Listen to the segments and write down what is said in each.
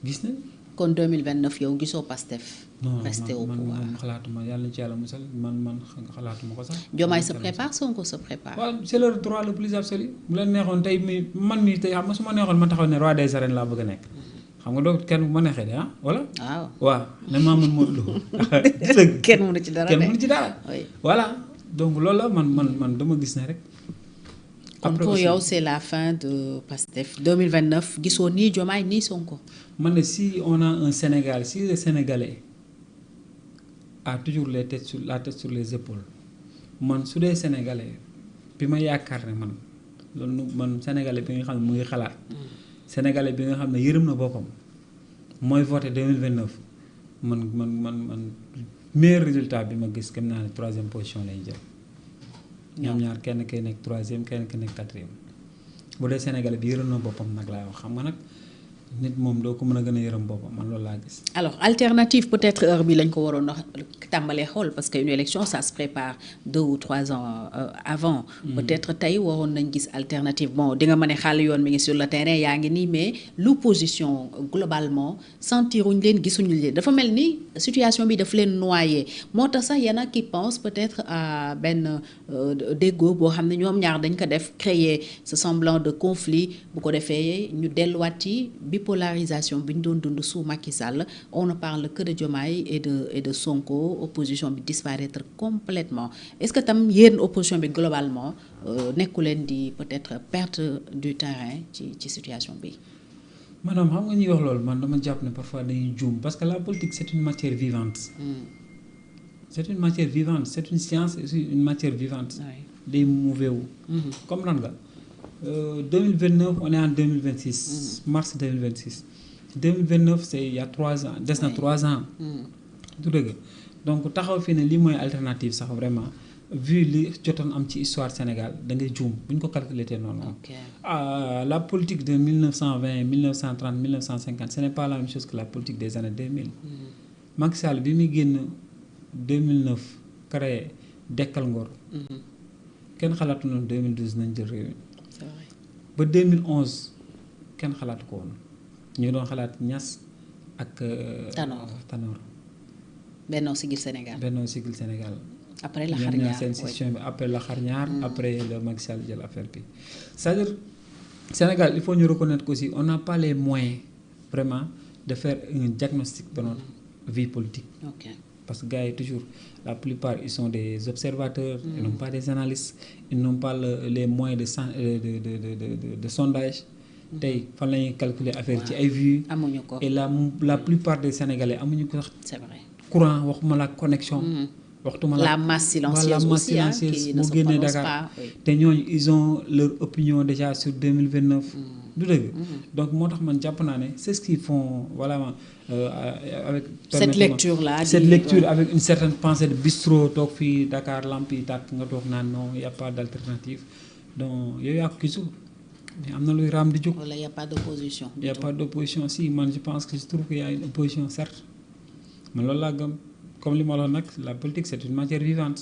gis nañ. kon 2029 yow gisoo Pastef rester au pouvoir. man xalaatuma yàlla na ci yàlla musal man xalaatuma ko sax. Diomaye se prépare Sonko se prépare. waaw c'est leur droit le plus absolu bu leen neexoon tey man mii tey xam nga su ma neexoon ma taxaw ne roi des arènes laa bëgg a nekk. xam nga doo kenn bu ma neexee de wala. waaw ne maa mën Modou Lo. kenn mënu ci dara kenn mënu ci dara. voilà donc loolu la man dama gis ne rek. kon pour yow c'est la fin de Pastef 2029 gisoo nii Diomaye nii Sonko. man ne si on a un Sénégal si le Sénégalais a toujours la tête sur les épaules man su dee Sénégalais bi ma yaakaar ne man loolu man Sénégalais bi nga xam ne mu ngi xalaat. Sénégalais bi nga xam ne yërëm na boppam mooy voté 2029 man meilleur résultat bi ma gis gëm naa ne 3e position lay jël. ñoom ñaar kenn kay nekk 3e kenn ki nekk 4e bu dee Sénégalais bi yërëm na boppam nag laay wax xam nga nag nit moom doo ko mën a gën a yërëm boppam man loolu laa gis. alors alternative peut-être heure bi lañ ko waroon a tàmbalee xool parce que une élection ça se prépare 2 ou 3 ans avant. peut-être tey waroon nañ gis alternative bon di nga mën a xàll yoon mi ngi sur le terrain yaa ngi nii mais l'opposition globalement sentiruñ leen gisuñu leen dafa mel ni situation bi daf leen noyé moo tax sax y'en a qui pense peut-être à benn déggoo boo xam ne ñoom ñaar dañ ko def créer ce semblant de conflit bu ko defee ñu delluwaat ci bipolarisation bi ñu doon dund sous Macky Sall on ne parle que de Diomaye et de Sonko opposition bi disparaître complètement est-ce que tam yéen opposition bi globalement nekku leen di peut-être perte du terrain ci situation bi. maanaam xam nga ñuy wax loolu man dama jàpp ne parfois dañuy juum parce que la politique c'est une matière vivante. c'est une matière vivante c'est une science et c'est une matière vivante. day mouvé wu. comme lan nga. 2029 on est en 2026. mars 2026. 2029 c'est il y a 3 ans des na 3 ans. du dëgg donc taxaw fii ne lii mooy alternative sax vraiment vu li jotoon am ci histoire Sénégal da ngay juum bu ñu ko calculer te noonu. la politique de 1920 1930 1950 ce n'est pas la même chose que la politique des années 2000. Macky Sall bi muy génn 2009 créé Dekkal Ngor. kenn xalaatu noonu 2012 nañ jël réew mi. ba 2011 kenn xalaatu ko woon ñu ngi doon xalaat Niass ak. Tanor. Benno Siggil Sénégal. Benno Siggil Sénégal. après la xar ñaar seen situation bi après la xar ñaar. après le Macky Sall jël affaire bi. c'est-à-dire Sénégal il faut ñu reconnaître qu'aussi on n'a pas les moyens vraiment de faire un diagnostic de notre vie politique. Parce que gars yi toujours la plupart ils sont des observateurs. Ils n'ont pas des analystes. Ils n'ont pas les moyens de sondage. tey fan la ñuy calculer affaire ci ay vues. amuñu ko et la plupart des Sénégalais amuñu ko sax. c'est vrai courant waxuma la connexion. waxtuma la masse silencieuse aussi qui ne se prononce pas. te ñooñu ils ont leur opinion déjà sur 2029. du dëgg donc moo tax man jàpp naa ne c'est ce qu'ils font voilà avec. cette lecture là cette lecture avec une certaine pensée de bistrot toog fii Dakar lamp yi tàkk nga toog naan non y a pas d'alternative donc yow yaa ko gisul mais am na luy raam di jóg. wala y a pas d'opposition. y a pas d'opposition si man je pense que je trouve qu'il y a une opposition certes man loolu laa gëm comme li ma la wax nag la politique c'est une matière vivante.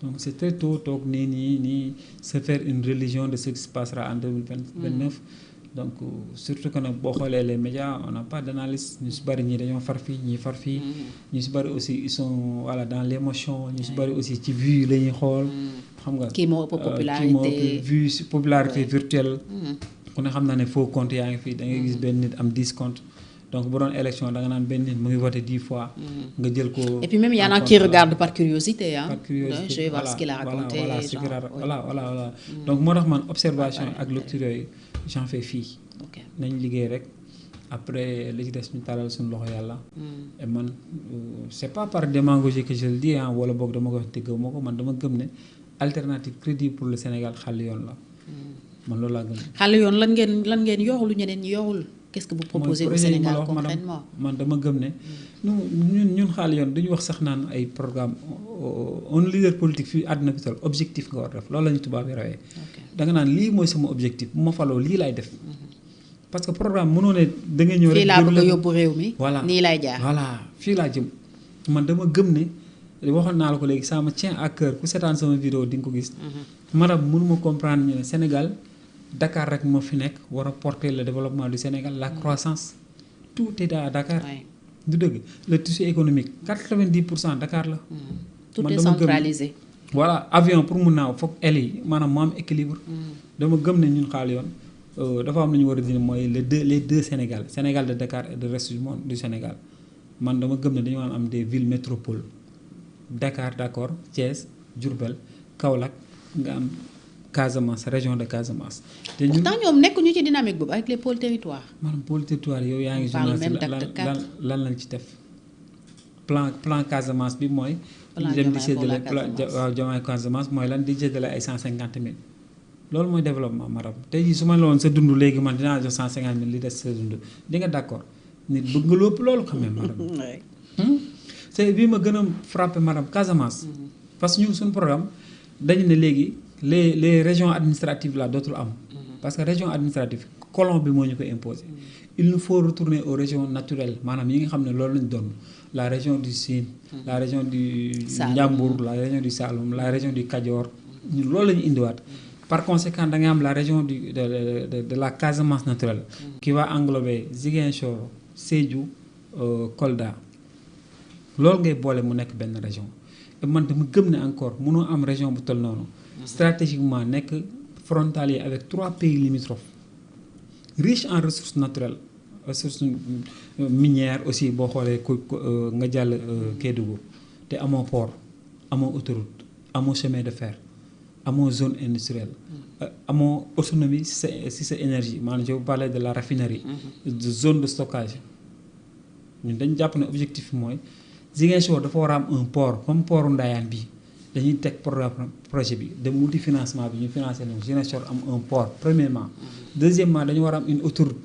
donc c'est très tôt toog nii se faire une religion de ce qui se passera en 2029. donc surtout que nag boo xoolee les médias on n'a pas d'analyse ñu si bëri ñii dañoo far fii ñii far fii. ñu si bëri aussi ils sont voilà dans l'émotion ñu si bëri aussi ci vue la ñuy xool. xam nga kii moo ëpp popularité kii moo ëpp vue popularité virtuelle. ku ne xam naa ne faux compte yaa ngi fii da ngay gis benn nit am 10 comptes donc bu doon élection da nga naan benn nit mu ngi voté 10 fois. nga jël ko et puis même y en a qui regardent par curiosité par curiosité je vais voir ce qu'il a raconté. voilà donc moo tax man observation ak lecture yooyu j'en fais fi. nañ liggéey rek après li ci des ñu talal suñu loxo yàlla. et man c'est pas par démagogie que je le dis wala boog dama ko wax te gëw ma ko man dama gëm ne alternative crédible pour le Sénégal xàll yoon la. man loolu laa gëm. xàll yoon lan ngeen yoxul ñeneen ñi yoxul. qu'est-ce que vous proposez au Sénégal concrètement man dama gëm ne ñun xaal yoon dañu wax sax naan ay programme un leader politique fii àdduna bi toll objectif nga war def loolu la ñu tubaab yi rawee da nga naan lii mooy sama objectif bu ma faloo lii laay def parce que programme mënoo ne da nga ñëw rek fii laa bëgg a yóbbu réew mi voilà nii lay jaar voilà fii laa jëm man dama gëm ne waxoon naa la ko léegi ça me tient à cœur ku seetaan sama vidéo di nga ko gis maanaam mënuma comprendre ñu ne Sénégal Dakar rek moo fi nekk war a porter le développement du Sénégal la croissance tout est à Dakar. du dëgg le tissu économique 90% Dakar la. tout est centralisé. voilà avion pour mu naaw foog aile yi maanaam mu am équilibre. dama gëm ne ñun xaal yoon dafa am lu ñu war a dindi mooy les deux Sénégal de Dakar et de reste du monde du Sénégal man dama gëm ne dañu war a am des villes métropoles Dakar d'accord Thiès Diourbel Kaolack nga am Casamance région de Casamance. te ñun pourtant ñoom nekkuñu ci dynamique boobu avec les pôles territoires. maanaam pôle territoire yow yaa ngi. lan lañ ci def plan Casamance bi mooy. plan dem di séddale waaw Diomaye Casamance mooy lan di séddale ay 150 000. loolu mooy développement maram tey jii su ma la woon sa dund léegi man dinaa jox 150 000 li des sa dund di nga d'accord nit bëgg nga lépp loolu quand même maram. c'est bii ma gën a frappé maram Casamance. parce que ñun suñu programme dañu ne léegi les régions administratives là dootul am. parce que région administrative colon bi moo ñu ko imposé. il nous faut retourner aux régions naturelles maanaam yi nga xam ne loolu lañu doon la région du Sine. la région du Ndiambour la région du Saloum la région du Kajoor ñun loolu la ñu indiwaat. par conséquent da ngay am la région de la Casamance naturelle. qui va englober Ziguinchor Sédhiou Kolda loolu ngay boole mu nekk benn région. et man dama gëm ne encore mënoo am région bu toll noonu. stratégiquement nekk frontalier avec 3 pays limitrophes riches en ressources naturelles ressources minières aussi boo xoolee nga jàll Kédougou te amoo port amoo autoroute amoo chemin de fer amoo zone industrielle amoo autonomie si sa énergie maanaam je vous parlais de la raffinerie de zone de stockage ñun dañ jàpp ne objectif mooy Ziguinchor dafa war a am un port comme portu Ndayane bi dañuy teg projet bi dem wuti financement bi ñu financé leen Ziguinchor am un port premièrement. deuxièmement dañu war a am une autoroute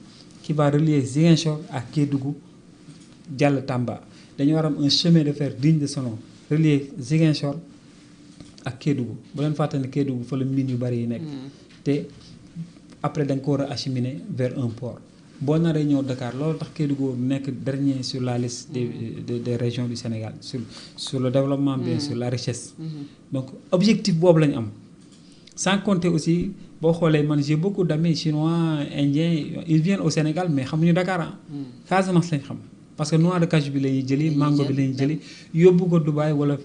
qui va relier Ziguinchor ak Kédougou jàll Tamba dañu war a am un chemin de fer digne de son nom relier Ziguinchor ak Kédougou bu leen fàtte ne Kédougou fa la mine yu bari yi nekk. te après da nga ko war a acheminer vers un port. boo naree ñëw Dakar loolu tax Kédougou nekk dernier sur la liste des régions du Sénégal sur le développement bien sûr la richesse. donc objectif boobu la ñu am sans compter aussi boo xoolee man j'ai beaucoup d'amis chinois indiens ils viennent au Sénégal mais xamuñu Dakar ah. Casamance lañ xam parce que noix de cajou bi la ñuy jëli mango bi la ñuy jëli yóbbu ko Dubaï wala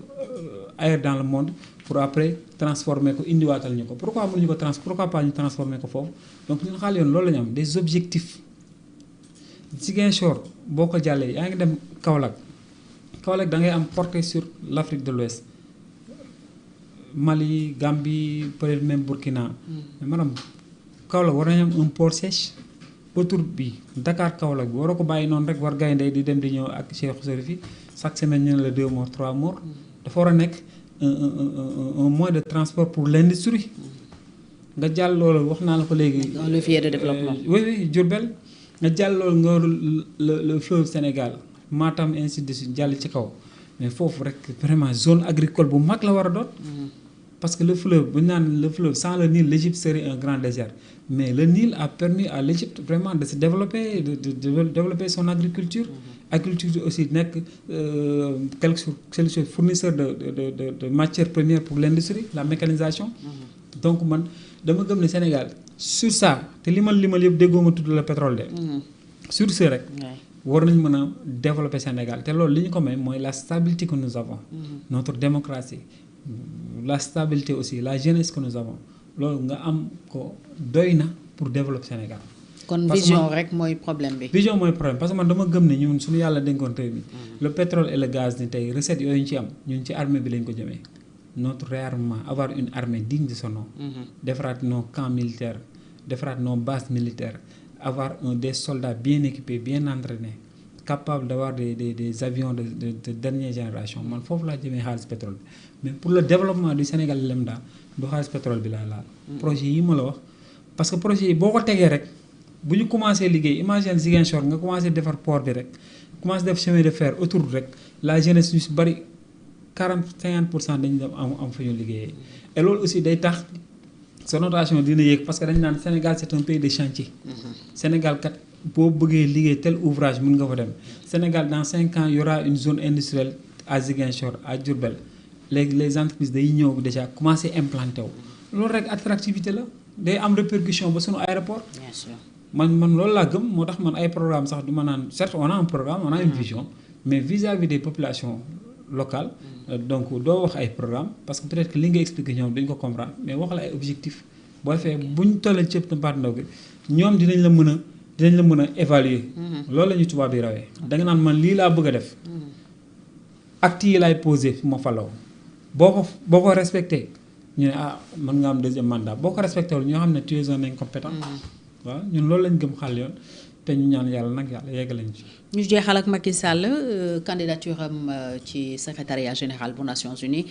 ailleurs dans le monde pour après transformer ko indiwaatal ñu ko pourquoi pas ñu transformer ko foofu donc ñun xaal yoon loolu la ñu am des objectifs. Ziguinchor boo ko jàllee yaa ngi dem Kaolack da ngay am portée sur l'Afrique de l'Ouest Mali Gambie peut-être même Burkina. mais maanaam Kaolack war nañu am un port sèche autoroute bi Dakar Kaolack bi waroo ko bàyyi noonu rek war gaynde di dem di ñëw ak Cheikh Chérif yi chaque semaine ñu ne la 2 morts 3 morts. dafa war a nekk un moyen de transport pour l'industrie. nga jàll loolu wax naa la ko léegi. un levier de développement. oui Diourbel. nga jàll loolu nga le fleuve Sénégal Matam ainsi de suite jàll ci kaw mais foofu rek vraiment zone agricole bu mag la war a doon. parce que le fleuve bu ñu naan le fleuve sans le Nil l'Égypte serait un grand désert mais le Nil a permis à l'Égypte vraiment de se développer de développer son agriculture. agriculture aussi nekk quelque chose fournisseur de matières premières pour l'industrie la mécanisation. donc man dama gëm ne Sénégal sur ça te limal yëpp déggoo ma tudd la pétrole de. sur ce rek. war nañ mën a développer Sénégal te loolu li ñu ko may mooy la stabilité que nous avons. notre démocratie la stabilité aussi la jeunesse que nous avons loolu nga am ko doy na pour développer Sénégal. kon vision rek mooy problème bi. vision mooy problème parce que man dama gëm ne ñun suñu yàlla dénkoon réew mi le pétrole et le gaz ni tey recettes yooyu ñu ci am ñun ci armée bi lañ ko jëmee. notre réarmement avoir une armée digne de son nom. defaraat nos camps militaires defaraat nos bases militaires avoir des soldats bien équipés bien entraînés capables d'avoir des avions de dernière génération man foofu laa jëmee xaalis pétrole bi mais pour le développement du Sénégal lambda du xaalis pétrole bi laa laal. projet yi ma la wax parce que projet yi boo ko tegee rek bu ñu commencé liggéey imagine Ziguinchor nga commencé defar port bi rek commencé def chemin de fer autour rek la jeunesse ñu si bari 40-50% dañu dem am fa ñu liggéeyee et loolu aussi day tax sa notation dina yéeg parce que dañu naan Sénégal c'est un pays de chantier. Sénégal kat boo bëggee liggéey tel ouvrage mën nga fa dem Sénégal dans 5 ans y aura une zone industrielle à Ziguinchor à Diourbel léegi les entreprises day ñëw déjà commencer implanté wu loolu rek attractivité la day am répercussion ba sunu aéroport. bien sûr man loolu laa gëm moo tax man ay programme sax du ma naan certes on a un programme on a une vision mais vis-à-vis des populations locales donc doo wax ay programme parce que peut-être que li nga expliqué ñoom dañ ko comprendre mais wax la ay objectifs boo defee buñ tollee cëpp na ndaw gi ñoom dinañ la mën a évaluer loolu la ñu tubaab bi rawee da nga naan man lii laa bëgg a def acte yi laay posé fu ma faloo boo ko respecté ñu ne mën nga am deuxième mandat boo ko respecté wul ñoo xam ne tu es un incompétent waaw ñun loolu lañ gëm xal yoon te ñu ñaan yàlla nag yàlla yeggalañ ci. ñu jeexal ak Macky Sall candidature am ci secrétariat général bu Nations Unies